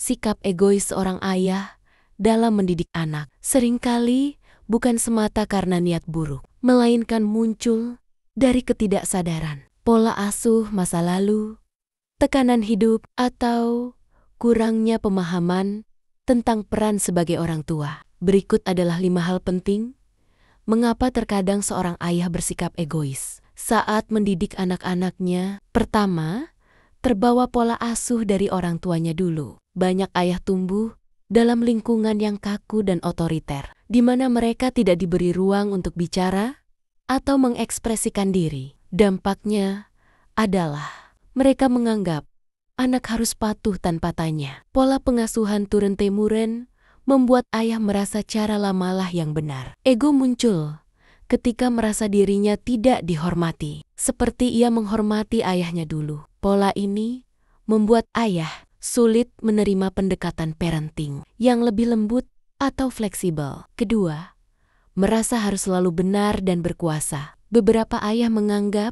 sikap egois seorang ayah dalam mendidik anak seringkali bukan semata karena niat buruk, melainkan muncul dari ketidaksadaran, pola asuh masa lalu, tekanan hidup, atau kurangnya pemahaman tentang peran sebagai orang tua. Berikut adalah 5 hal penting mengapa terkadang seorang ayah bersikap egois saat mendidik anak-anaknya. Pertama, terbawa pola asuh dari orang tuanya dulu. Banyak ayah tumbuh dalam lingkungan yang kaku dan otoriter, di mana mereka tidak diberi ruang untuk bicara atau mengekspresikan diri. Dampaknya adalah mereka menganggap anak harus patuh tanpa tanya. Pola pengasuhan turun-temurun membuat ayah merasa cara lamalah yang benar. Ego muncul ketika merasa dirinya tidak dihormati, seperti ia menghormati ayahnya dulu. Pola ini membuat ayah sulit menerima pendekatan parenting yang lebih lembut atau fleksibel. Kedua, merasa harus selalu benar dan berkuasa. Beberapa ayah menganggap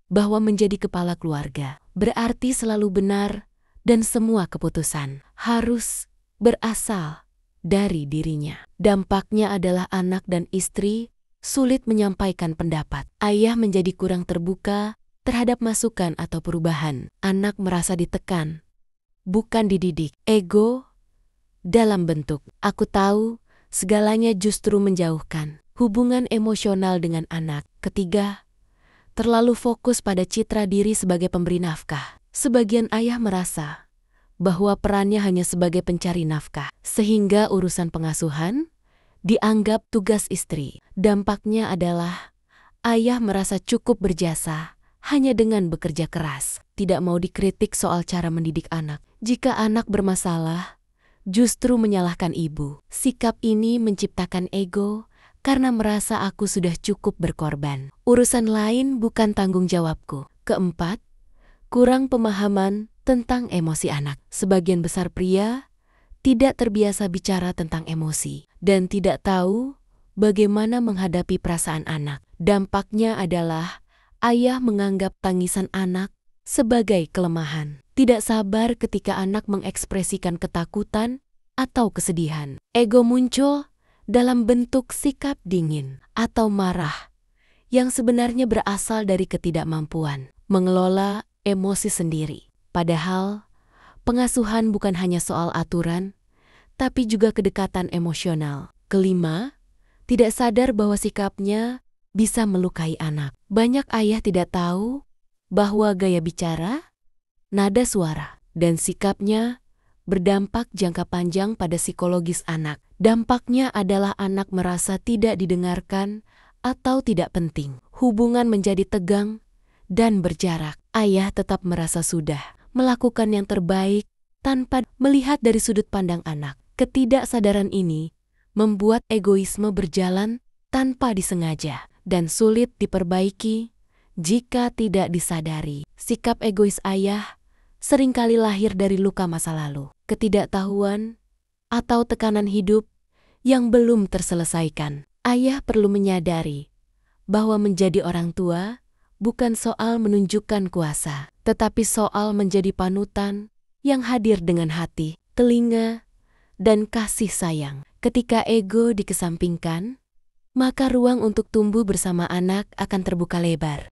bahwa menjadi kepala keluarga berarti selalu benar dan semua keputusan harus berasal dari dirinya. Dampaknya adalah anak dan istri sulit menyampaikan pendapat. Ayah menjadi kurang terbuka terhadap masukan atau perubahan. Anak merasa ditekan, bukan dididik. Ego dalam bentuk "aku tahu" segalanya justru menjauhkan hubungan emosional dengan anak. Ketiga, terlalu fokus pada citra diri sebagai pemberi nafkah. Sebagian ayah merasa bahwa perannya hanya sebagai pencari nafkah, sehingga urusan pengasuhan dianggap tugas istri. Dampaknya adalah ayah merasa cukup berjasa hanya dengan bekerja keras, tidak mau dikritik soal cara mendidik anak. Jika anak bermasalah, justru menyalahkan ibu. Sikap ini menciptakan ego karena merasa aku sudah cukup berkorban. Urusan lain bukan tanggung jawabku. Keempat, kurang pemahaman tentang emosi anak. Sebagian besar pria tidak terbiasa bicara tentang emosi dan tidak tahu bagaimana menghadapi perasaan anak. Dampaknya adalah ayah menganggap tangisan anak sebagai kelemahan. Tidak sabar ketika anak mengekspresikan ketakutan atau kesedihan. Ego muncul dalam bentuk sikap dingin atau marah yang sebenarnya berasal dari ketidakmampuan mengelola emosi sendiri. Padahal pengasuhan bukan hanya soal aturan, tapi juga kedekatan emosional. Kelima, tidak sadar bahwa sikapnya bisa melukai anak. Banyak ayah tidak tahu bahwa gaya bicara, nada suara, dan sikapnya berdampak jangka panjang pada psikologis anak. Dampaknya adalah anak merasa tidak didengarkan atau tidak penting. Hubungan menjadi tegang dan berjarak. Ayah tetap merasa sudah melakukan yang terbaik tanpa melihat dari sudut pandang anak. Ketidaksadaran ini membuat egoisme berjalan tanpa disengaja dan sulit diperbaiki jika tidak disadari. Sikap egois ayah seringkali lahir dari luka masa lalu, ketidaktahuan, atau tekanan hidup yang belum terselesaikan. Ayah perlu menyadari bahwa menjadi orang tua bukan soal menunjukkan kuasa, tetapi soal menjadi panutan yang hadir dengan hati, telinga, dan kasih sayang. Ketika ego dikesampingkan, maka ruang untuk tumbuh bersama anak akan terbuka lebar.